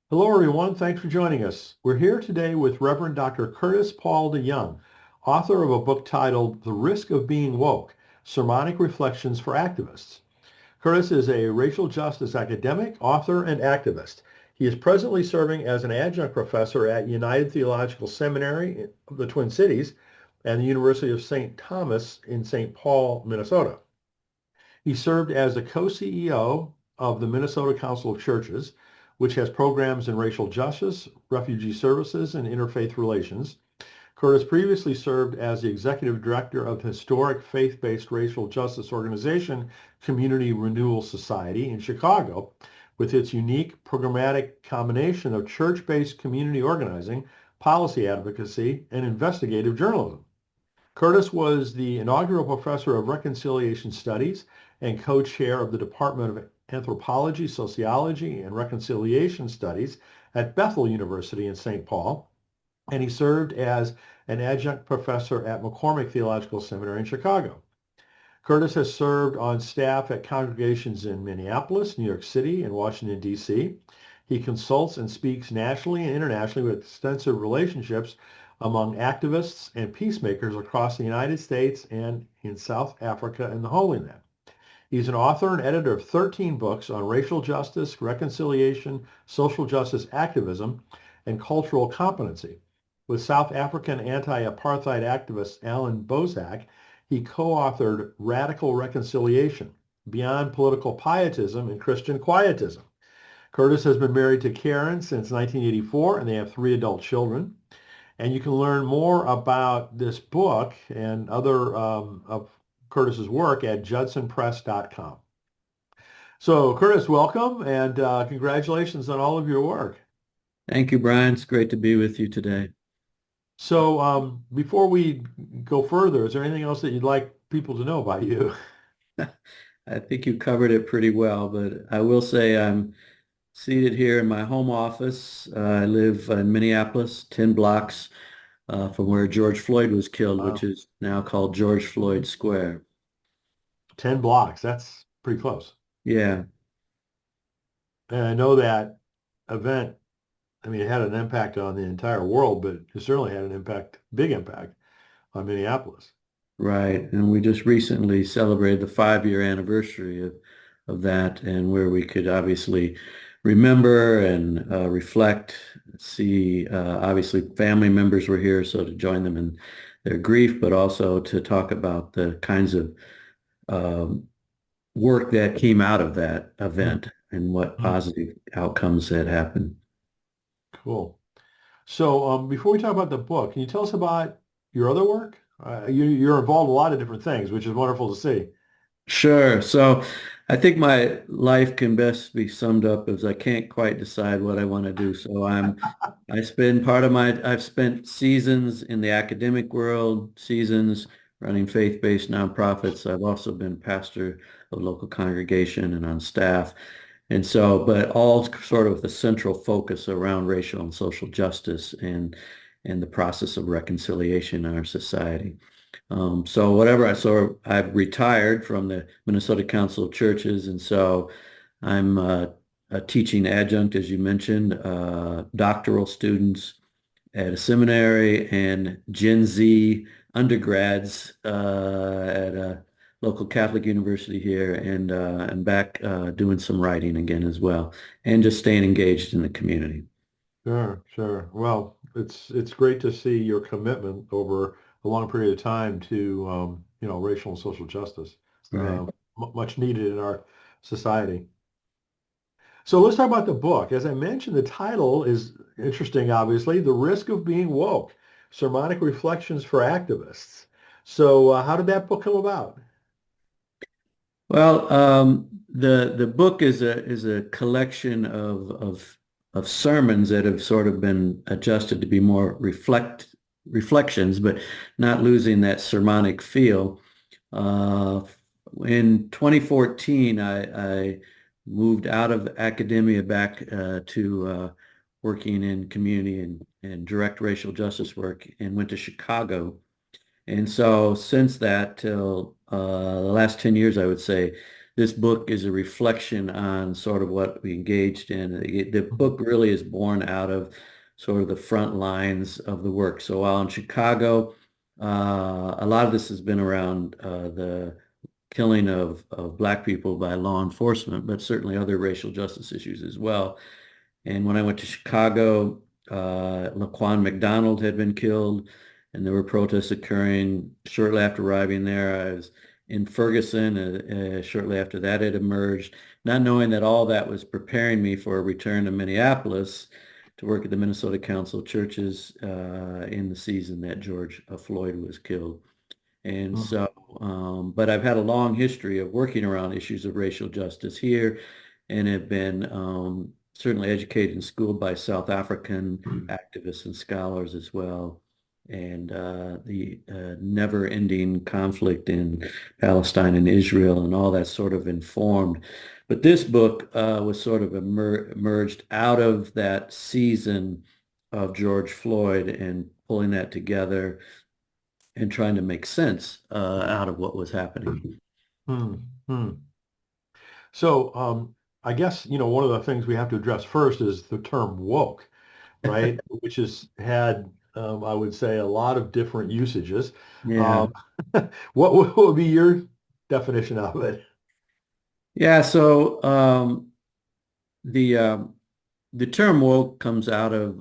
Hello, everyone. Thanks for joining us. We're here today with Reverend Dr. Curtiss Paul DeYoung, author of a book titled The Risk of Being Woke, Sermonic Reflections for Activists. Curtiss is a racial justice academic, author, and activist. He is presently serving as an adjunct professor at United Theological Seminary of the Twin Cities and the University of St. Thomas in St. Paul, Minnesota. He served as the co-CEO of the Minnesota Council of Churches, which has programs in racial justice, refugee services, and interfaith relations. Curtiss previously served as the executive director of the historic faith-based racial justice organization, Community Renewal Society in Chicago, with its unique programmatic combination of church-based community organizing, policy advocacy, and investigative journalism. Curtiss was the inaugural professor of Reconciliation Studies and co-chair of the Department of Anthropology, Sociology, and Reconciliation Studies at Bethel University in St. Paul, and he served as an adjunct professor at McCormick Theological Seminary in Chicago. Curtiss has served on staff at congregations in Minneapolis, New York City, and Washington, D.C. He consults and speaks nationally and internationally with extensive relationships among activists and peacemakers across the United States and in South Africa and the Holy Land. He's an author and editor of 13 books on racial justice, reconciliation, social justice activism, and cultural competency. With South African anti-apartheid activist Alan Bozak, he co-authored Radical Reconciliation, Beyond Political Pietism and Christian Quietism. Curtiss has been married to Karen since 1984, and they have 3 adult children. And you can learn more about this book and other of Curtiss's work at judsonpress.com. So Curtiss, welcome and congratulations on all of your work. Thank you, Brian. It's great to be with you today. So before we go further, is there anything else that you'd like people to know about you? I think you covered it pretty well, but I will say I'm seated here in my home office. I live in Minneapolis, 10 blocks from where George Floyd was killed, which Wow. is now called George Floyd Square. 10 blocks. That's pretty close. Yeah, And I know that event, I mean, it had an impact on the entire world, but it certainly had an impact, big impact on Minneapolis. right. And we just recently celebrated the 5-year anniversary of that, and where we could obviously remember and reflect, see, obviously family members were here, so to join them in their grief, but also to talk about the kinds of um, work that came out of that event and what Mhm. positive outcomes had happened. Cool. So before we talk about the book, can you tell us about your other work? You're involved in a lot of different things, which is wonderful to see. Sure. So I think my life can best be summed up as I can't quite decide what I want to do. I spend part of I've spent seasons in the academic world, seasons running faith-based nonprofits. I've also been pastor of local congregation and on staff. And so, but all sort of the central focus around racial and social justice and the process of reconciliation in our society. So I've retired from the Minnesota Council of Churches, and so I'm a teaching adjunct, as you mentioned, doctoral students at a seminary and Gen Z undergrads at a local Catholic university here, and back doing some writing again as well, and just staying engaged in the community. Sure, sure. Well, it's great to see your commitment over a long period of time to racial and social justice. Right. Much needed in our society. So let's talk about the book. As I mentioned, the title is interesting, obviously, The Risk of Being Woke, Sermonic Reflections for Activists. So how did that book come about? Well, the book is a collection of sermons that have sort of been adjusted to be more reflections, but not losing that sermonic feel. Uh, in 2014, I moved out of academia back to working in community and direct racial justice work, and went to Chicago. And so since that till the last 10 years, I would say, this book is a reflection on sort of what we engaged in. The book really is born out of sort of the front lines of the work. So while in Chicago, a lot of this has been around the killing of Black people by law enforcement, but certainly other racial justice issues as well. And when I went to Chicago, Laquan McDonald had been killed, and there were protests occurring shortly after arriving there. I was in Ferguson shortly after that had emerged, not knowing that all that was preparing me for a return to Minneapolis to work at the Minnesota Council of Churches in the season that George Floyd was killed. And Mm, so, but I've had a long history of working around issues of racial justice here and have been certainly educated and schooled by South African activists and scholars as well. And the never-ending conflict in Palestine and Israel and all that sort of informed. But this book was sort of emerged out of that season of George Floyd and pulling that together and trying to make sense out of what was happening. mm, mm. So I guess, one of the things we have to address first is the term woke, right? Which has had, I would say, a lot of different usages. Yeah. Um, what would be your definition of it? Yeah. So the the term woke comes out of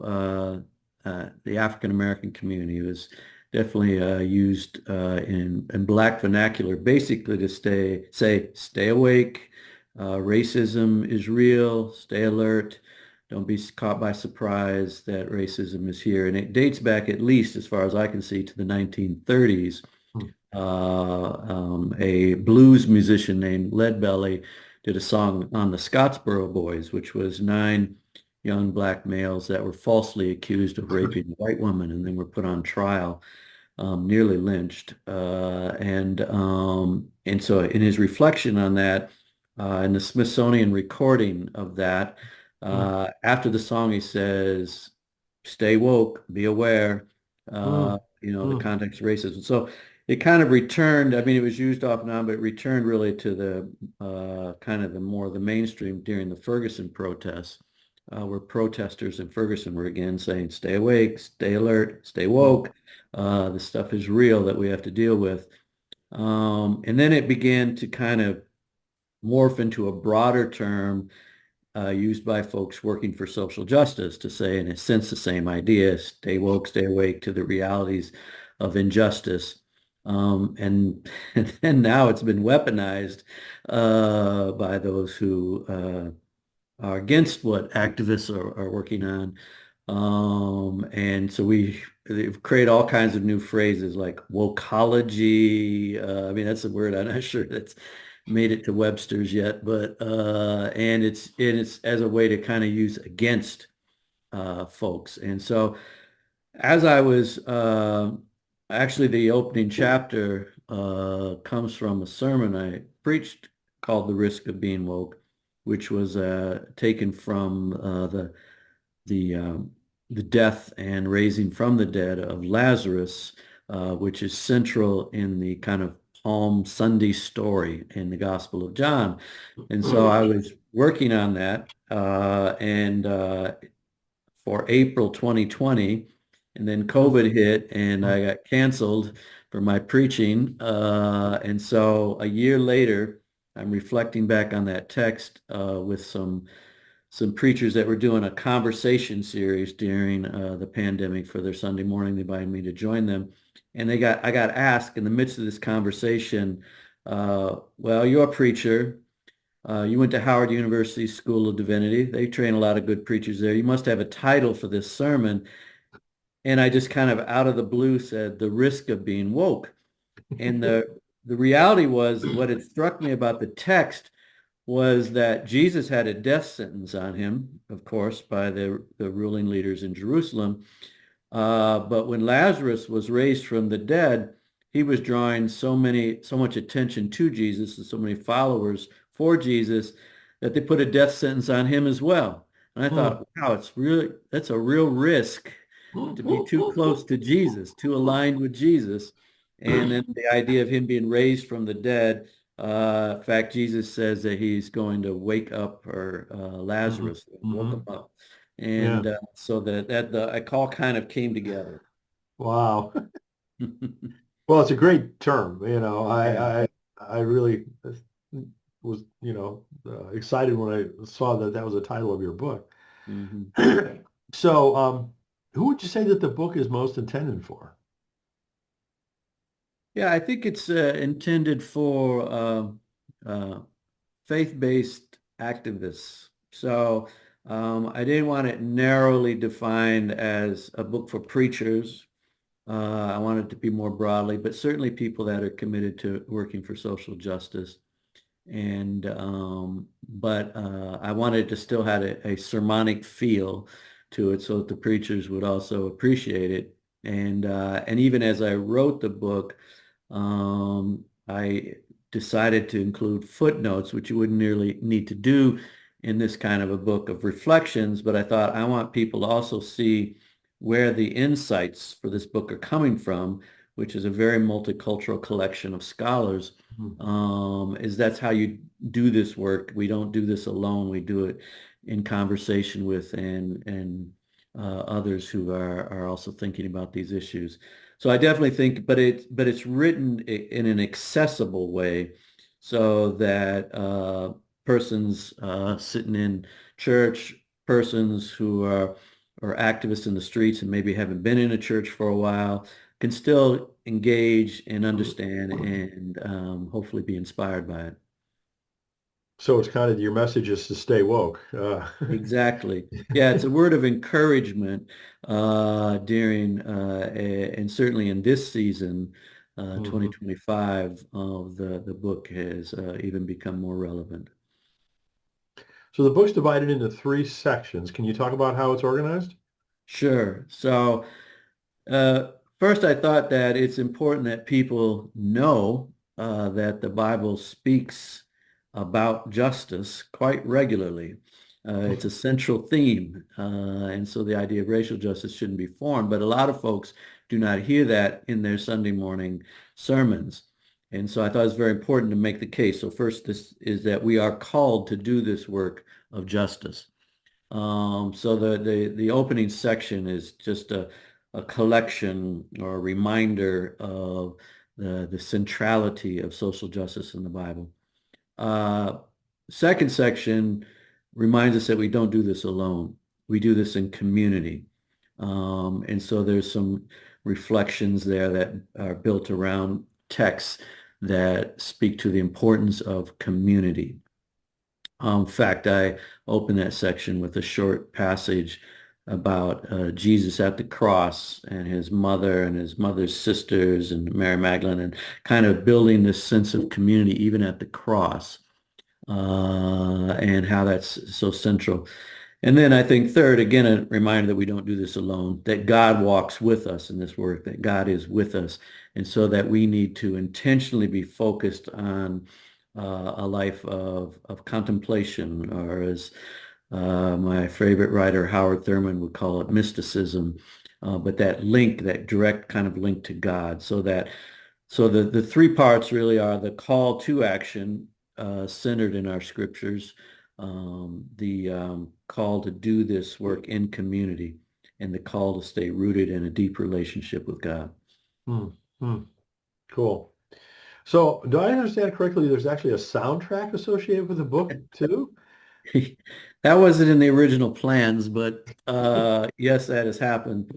the African American community. It was definitely used in Black vernacular, basically to stay awake. Racism is real. Stay alert. Don't be caught by surprise that racism is here. And it dates back, at least as far as I can see, to the 1930s. Hmm. A blues musician named Leadbelly did a song on the Scottsboro Boys, which was 9 young Black males that were falsely accused of raping a white woman and then were put on trial, nearly lynched. And so in his reflection on that, in the Smithsonian recording of that, Hmm. after the song, he says, "Stay woke, be aware." Hmm. The Hmm. context of racism. So it kind of returned. I mean, it was used off and on, but it returned really to the kind of the mainstream during the Ferguson protests, where protesters in Ferguson were again saying, "Stay awake, stay alert, stay Hmm. woke. This stuff is real that we have to deal with." And then it began to kind of morph into a broader term used by folks working for social justice to say, in a sense, the same idea: stay woke, stay awake to the realities of injustice. And, and then now it's been weaponized by those who are against what activists are working on. And so they've created all kinds of new phrases like wokeology. I mean, that's a word I'm not sure that's made it to Webster's yet, but and it's as a way to kind of use against folks. And so as I was actually the opening chapter comes from a sermon I preached called "The Risk of Being Woke," which was taken from the death and raising from the dead of Lazarus, which is central in the kind of Palm Sunday story in the Gospel of John. And so I was working on that, and for April 2020, and then COVID hit, and I got canceled for my preaching. And so a year later, I'm reflecting back on that text with some preachers that were doing a conversation series during the pandemic for their Sunday morning. They invited me to join them. And I got asked in the midst of this conversation, well, you're a preacher. You went to Howard University School of Divinity. They train a lot of good preachers there. You must have a title for this sermon. And I just kind of out of the blue said, "The Risk of Being Woke." And the reality was, what had struck me about the text was that Jesus had a death sentence on him, of course, by the ruling leaders in Jerusalem. But when Lazarus was raised from the dead, he was drawing so much attention to Jesus and so many followers for Jesus that they put a death sentence on him as well. And I Hmm. thought, wow, that's a real risk to be too close to Jesus, too aligned with Jesus. And then the idea of him being raised from the dead In fact, Jesus says that he's going to wake up or Hmm. Lazarus, woke him Hmm. up. Yeah. And so that the all kind of came together. Wow. Well, it's a great term. Yeah. I really was, excited when I saw that that was the title of your book. Mhm. So, who would you say that the book is most intended for? Yeah, I think it's intended for uh, faith-based activists. So I didn't want it narrowly defined as a book for preachers. I want it to be more broadly, but certainly people that are committed to working for social justice. And but I wanted to still have a sermonic feel to it so that the preachers would also appreciate it. And even as I wrote the book, I decided to include footnotes, which you wouldn't nearly need to do in this kind of a book of reflections, but I thought I want people to also see where the insights for this book are coming from, which is a very multicultural collection of scholars. Hmm. Is that's how you do this work. We don't do this alone. We do it in conversation with and others who are also thinking about these issues. So I definitely think, but it's written in an accessible way, so that persons sitting in church, persons who are activists in the streets and maybe haven't been in a church for a while, can still engage and understand and hopefully be inspired by it. So it's kind of your message is to stay woke. Exactly. Yeah, it's a word of encouragement during and certainly in this season, Mhm. 2025, the book has even become more relevant. So the book's divided into three sections. Can you talk about how it's organized? Sure. So Uh, first, I thought that it's important that people know that the Bible speaks about justice quite regularly. It's a central theme, and so the idea of racial justice shouldn't be foreign, but a lot of folks do not hear that in their Sunday morning sermons. And so I thought it was very important to make the case. So first, this is that we are called to do this work of justice. So the opening section is just a collection or a reminder of the centrality of social justice in the Bible. Uh, Second section reminds us that we don't do this alone. We do this in community. And so there's some reflections there that are built around texts that speak to the importance of community. In fact, I open that section with a short passage about Jesus at the cross and his mother and his mother's sisters and Mary Magdalene, and kind of building this sense of community even at the cross, and how that's so central. And then I think third, again, a reminder that we don't do this alone, that God walks with us in this work, that God is with us. And so that we need to intentionally be focused on a life of contemplation, or as my favorite writer, Howard Thurman, would call it mysticism, but that link, that direct kind of link to God. So the three parts really are the call to action, centered in our scriptures, the call to do this work in community, and the call to stay rooted in a deep relationship with God. Hmm. Hmm. Cool. So do I understand correctly? There's actually a soundtrack associated with the book too? That wasn't in the original plans, but yes, that has happened.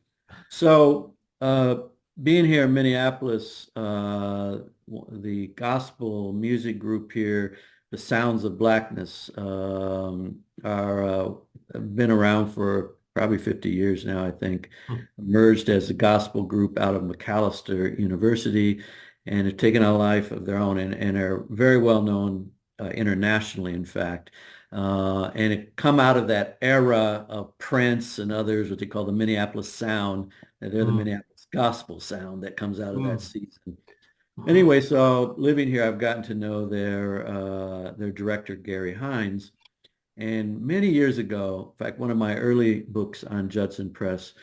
So, being here in Minneapolis, the gospel music group here, the Sounds of Blackness, are have been around for probably 50 years now, I think. Hmm. Emerged as a gospel group out of Macalester University, and have taken a life of their own, and are very well known internationally, in fact. And it come out of that era of Prince and others, what they call the Minneapolis Sound. They're the Hmm. Minneapolis Gospel Sound that comes out of that Hmm. season. Anyway, so living here, I've gotten to know their director, Gary Hines. And many years ago, in fact, one of my early books on Judson Press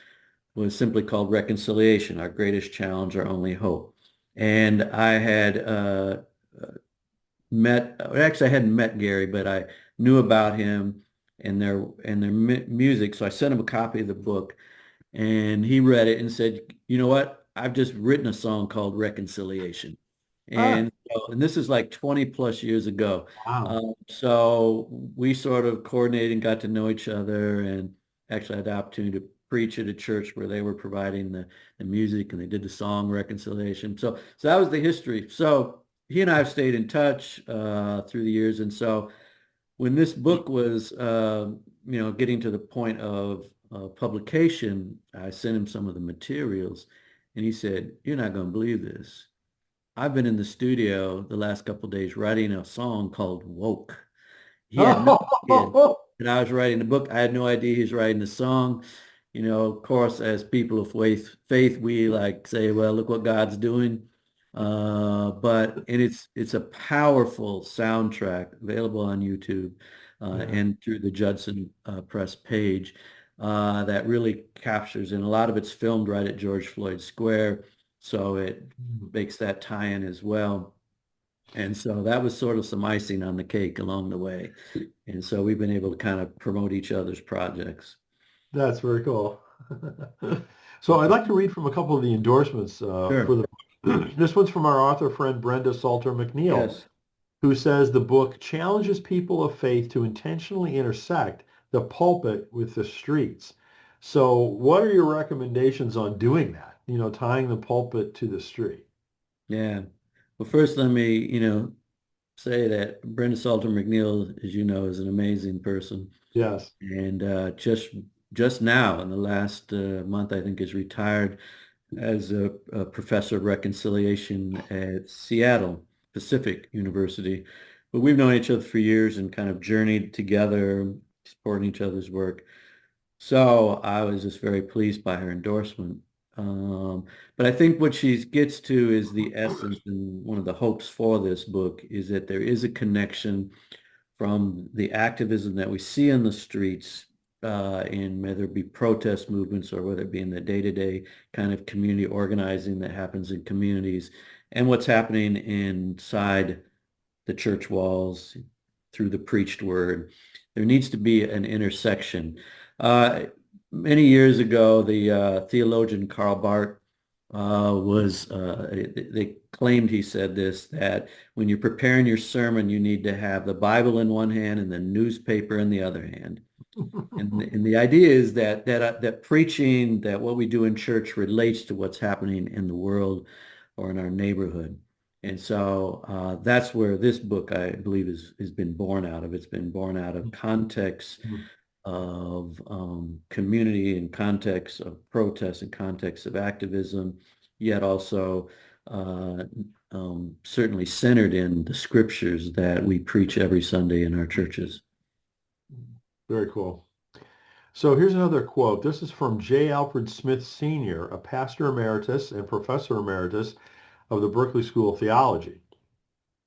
was simply called Reconciliation, Our Greatest Challenge, Our Only Hope. And I had actually I hadn't met Gary, but I knew about him and their music. So I sent him a copy of the book and he read it and said, you know what? I've just written a song called Reconciliation. Ah, And this is like 20 plus years ago. wow. So we sort of coordinated and got to know each other and actually had the opportunity to preach at a church where they were providing the music and they did the song Reconciliation. So that was the history. So he and I have stayed in touch through the years. And so when this book was, getting to the point of publication, I sent him some of the materials and he said, "You're not going to believe this. I've been in the studio the last couple of days writing a song called Woke." He had no idea that I was writing the book. I had no idea he was writing the song. Of course, as people of faith, we like say, well, look what God's doing. And it's a powerful soundtrack available on YouTube Yeah. and through the Judson Press page that really captures, and a lot of it's filmed right at George Floyd Square, so it makes that tie-in as well. And so that was sort of some icing on the cake along the way. And so we've been able to kind of promote each other's projects. That's very cool. So I'd like to read from a couple of the endorsements for Sure. the book. This one's from our author friend Brenda Salter McNeil, Yes. who says the book challenges people of faith to intentionally intersect the pulpit with the streets. So what are your recommendations on doing that? Tying the pulpit to the street. Yeah. Well, first, let me, say that Brenda Salter McNeil, as you know, is an amazing person. Yes. And just now, in the last month, I think is retired as a professor of reconciliation at Seattle Pacific University. But we've known each other for years and kind of journeyed together, supporting each other's work. So I was just very pleased by her endorsement. Um, but I think what she gets to is the essence, and one of the hopes for this book is that there is a connection from the activism that we see in the streets, in whether it be protest movements or whether it be in the day-to-day kind of community organizing that happens in communities, and what's happening inside the church walls through the preached word. There needs to be an intersection. Uh, Many years ago, the theologian Karl Barth they claimed he said this, that when you're preparing your sermon, you need to have the Bible in one hand and the newspaper in the other hand. And the idea is that preaching, that what we do in church relates to what's happening in the world or in our neighborhood. And so that's where this book, I believe, has been born out of. It's been born out of context of community and context of protest and context of activism, yet also uh, certainly centered in the scriptures that we preach every Sunday in our churches. Very cool. So here's another quote. This is from J. Alfred Smith Sr., a pastor emeritus and professor emeritus of the Berkeley School of Theology,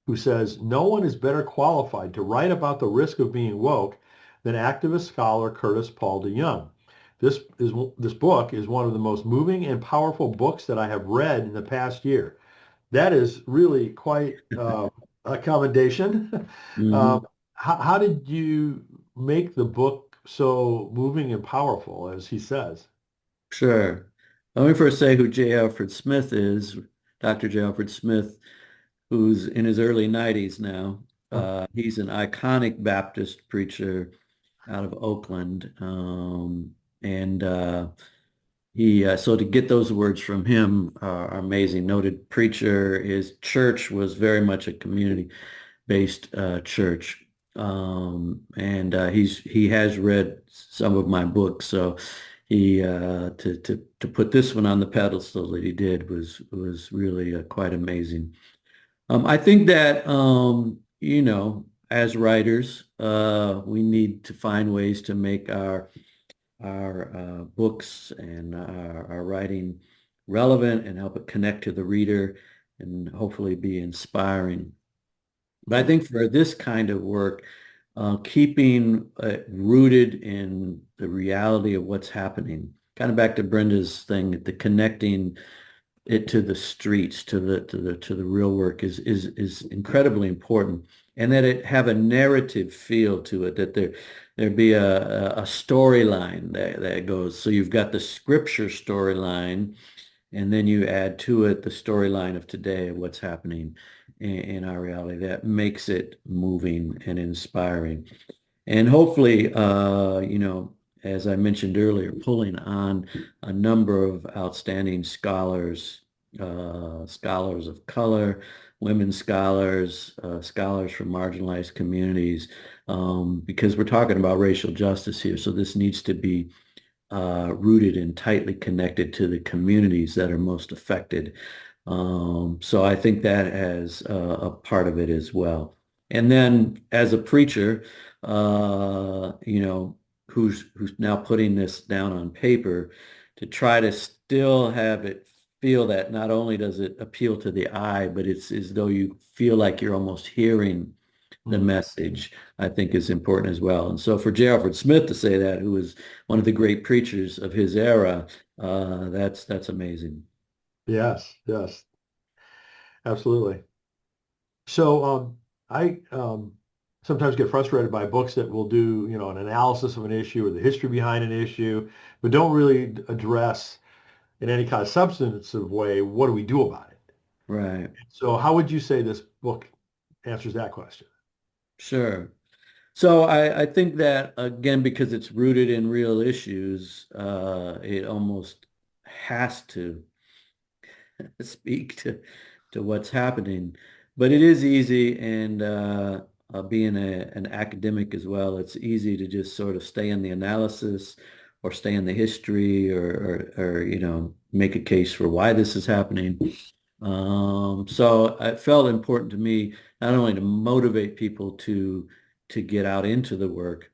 who says, no one is better qualified to write about the risk of being woke than activist scholar Curtiss Paul DeYoung. This book is one of the most moving and powerful books that I have read in the past year. That is really quite a commendation. Mhm. How did you make the book so moving and powerful, as he says? Sure. Let me first say who J. Alfred Smith is. Dr. J. Alfred Smith, who's in his early 90s now. He's an iconic Baptist preacher out of Oakland. And so to get those words from him are amazing. Noted preacher. His church was very much a community-based church. And he has read some of my books, so he to put this one on the pedestal that he did was really quite amazing. I think that as writers, we need to find ways to make our books and our writing relevant and help it connect to the reader and hopefully be inspiring. But I think for this kind of work, keeping rooted in the reality of what's happening, kind of back to Brenda's thing, the connecting it to the streets, to the real work is incredibly important, and that it have a narrative feel to it, that there be a storyline that goes. So you've got the scripture storyline, and then you add to it the storyline of today, of what's happening in our reality. That makes it moving and inspiring. And hopefully, as I mentioned earlier, pulling on a number of outstanding scholars, scholars of color, women scholars, scholars from marginalized communities, because we're talking about racial justice here. So this needs to be rooted and tightly connected to the communities that are most affected. So I think that has a part of it as well. And then as a preacher, who's now putting this down on paper, to try to still have it feel that not only does it appeal to the eye, but it's as though you feel like you're almost hearing the Mm. message, I think is important as well. And so for J. Alfred Smith to say that, who was one of the great preachers of his era, that's amazing. Yes, yes, absolutely. So I sometimes get frustrated by books that will do, an analysis of an issue or the history behind an issue, but don't really address in any kind of substantive way, what do we do about it? Right. So how would you say this book answers that question? Sure. So I think that again, because it's rooted in real issues, it almost has to speak to what's happening. But it is easy, and being an academic as well, it's easy to just sort of stay in the analysis or stay in the history, or make a case for why this is happening. So it felt important to me not only to motivate people to get out into the work,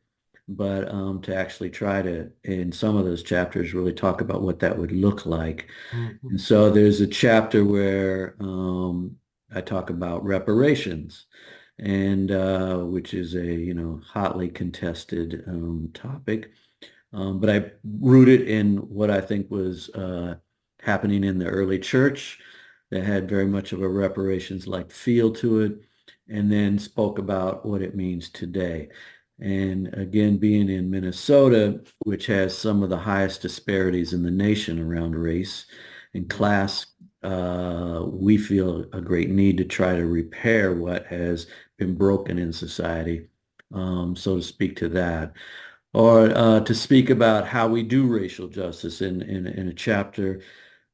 but to actually try to, in some of those chapters, really talk about what that would look like. Mhm. And so there's a chapter where I talk about reparations, and which is a hotly contested topic. But I root it in what I think was happening in the early church that had very much of a reparations-like feel to it, and then spoke about what it means today. And again, being in Minnesota, which has some of the highest disparities in the nation around race and class, we feel a great need to try to repair what has been broken in society. So to speak to that, or to speak about how we do racial justice in a chapter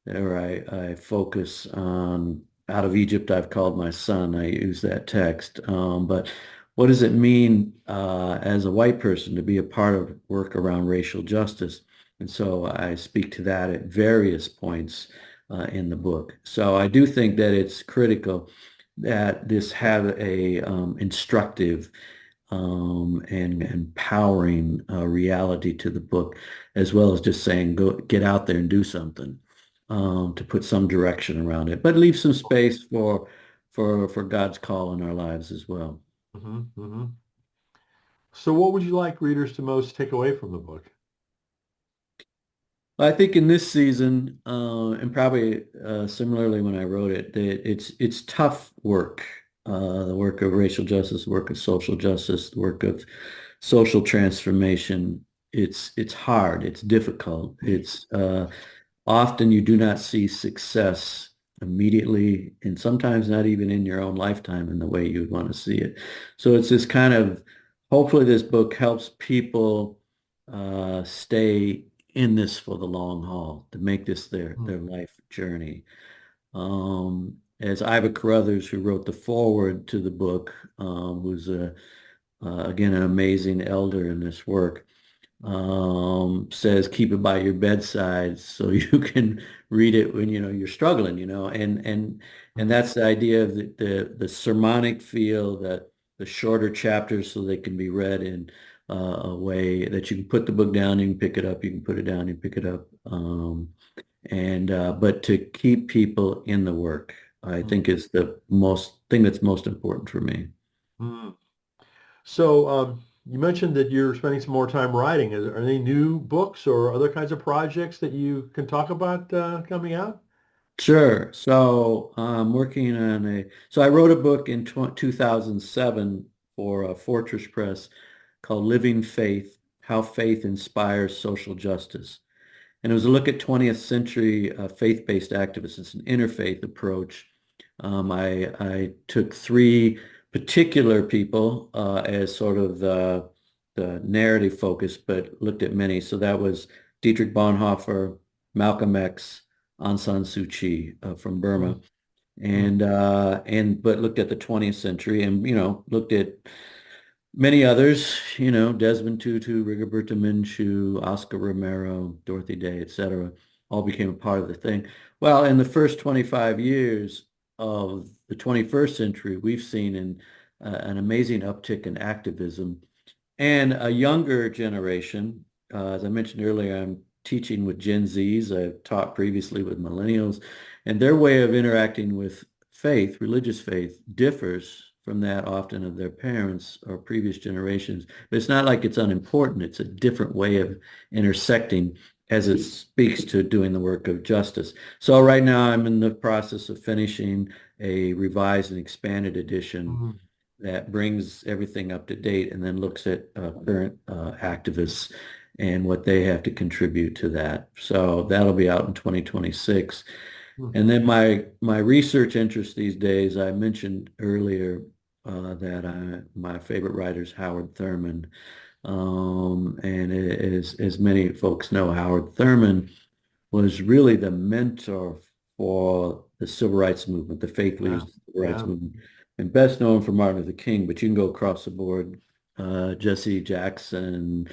where I focus on out of Egypt I've called my son. I use that text. But what does it mean as a white person to be a part of work around racial justice? And so I speak to that at various points in the book. So I do think that it's critical that this have a instructive and empowering reality to the book, as well as just saying, go get out there and do something, to put some direction around it, but leave some space for God's call in our lives as well. Hmm. Hmm. So what would you like readers to most take away from the book? I think in this season, and probably similarly when I wrote it, that it's tough work. The work of racial justice, the work of social justice, the work of social transformation. It's hard. It's difficult. It's often you do not see success immediately, and sometimes not even in your own lifetime in the way you would want to see it. So it's this kind of, hopefully this book helps people stay in this for the long haul, to make this their Mm. life journey. As Iva Carruthers, who wrote the foreword to the book, who's again an amazing elder in this work, says keep it by your bedside so you can read it when you're struggling, and Mm. that's the idea of the sermonic feel, that the shorter chapters so they can be read in a way that you can put the book down, you can pick it up, you can put it down, you pick it up, and but to keep people in the work, I Mm. think is the most thing that's most important for me. Mm. So you mentioned that you're spending some more time writing. Are there any new books or other kinds of projects that you can talk about coming out? Sure. So I'm working on so I wrote a book in 2007 for Fortress Press called Living Faith, How Faith Inspires Social Justice. And it was a look at 20th century faith-based activists. It's an interfaith approach. I took three particular people as sort of the narrative focus, but looked at many. So that was Dietrich Bonhoeffer, Malcolm X, Aung San Suu Kyi from Hmm. Burma, Hmm. and but looked at the 20th century and looked at many others, Desmond Tutu, Rigoberta Menchú, Oscar Romero, Dorothy Day, etc., all became a part of the thing. Well, in the first 25 years of the 21st century, we've seen an amazing uptick in activism and a younger generation. As I mentioned earlier, I'm teaching with Gen Zs. I've taught previously with millennials, and their way of interacting with faith, religious faith, differs from that often of their parents or previous generations. But it's not like it's unimportant. It's a different way of intersecting as it speaks to doing the work of justice. So right now I'm in the process of finishing a revised and expanded edition Hmm. that brings everything up to date and then looks at current activists and what they have to contribute to that. So that'll be out in 2026. Hmm. And then my research interest these days, I mentioned earlier that my favorite writer is Howard Thurman. And as many folks know, Howard Thurman was really the mentor for the civil rights movement, the faith leaders Yeah. of the civil rights Yeah. movement, and best known for Martin Luther King, but you can go across the board, Jesse Jackson,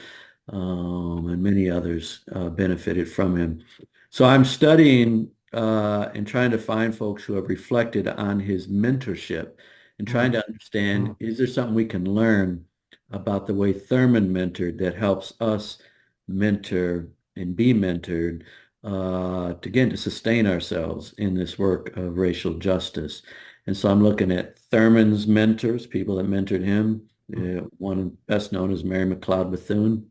and many others benefited from him. So I'm studying and trying to find folks who have reflected on his mentorship and Hmm. trying to Hmm. understand, is there something we can learn about the way Thurman mentored that helps us mentor and be mentored to, again, to sustain ourselves in this work of racial justice. And so I'm looking at Thurman's mentors, people that mentored him. Hmm. One best known is Mary McLeod Bethune,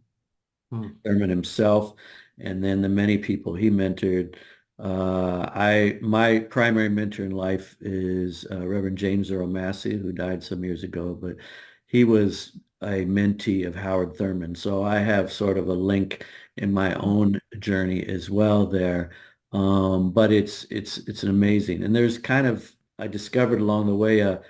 Hmm. Thurman himself, and then the many people he mentored. My primary mentor in life is Reverend James Earl Massey, who died some years ago, but he was a mentee of Howard Thurman. So I have sort of a link in my own journey as well there. But it's an amazing, and there's kind of I discovered along the way a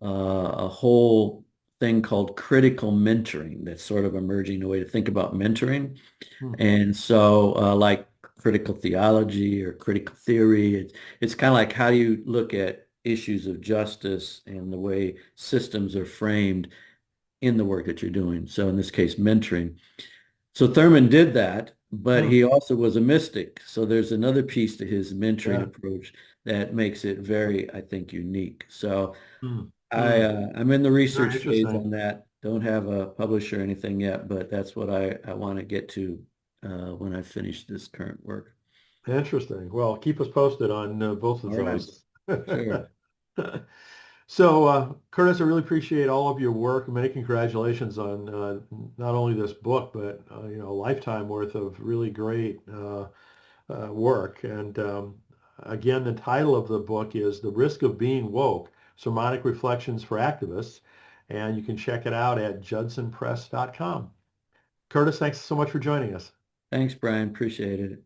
whole thing called critical mentoring that's sort of emerging a way to think about mentoring. Hmm. And so, like critical theology or critical theory, it's kind of like how do you look at issues of justice and the way systems are framed in the work that you're doing. So in this case, mentoring. So Thurman did that, but Hmm. he also was a mystic. So there's another piece to his mentoring Yeah. approach that makes it very, I think, unique. So Hmm. Hmm. I'm in the Very research phase interesting. on that. Don't have a publisher or anything yet, but that's what I want to get to when I finish this current work. Interesting. Well, keep us posted on both of All right, those. sure. So, Curtis, I really appreciate all of your work. Many congratulations on not only this book, but a lifetime worth of really great work. And again, the title of the book is "The Risk of Being Woke: Sermonic Reflections for Activists," and you can check it out at judsonpress.com. Curtis, thanks so much for joining us. Thanks, Brian. Appreciate it.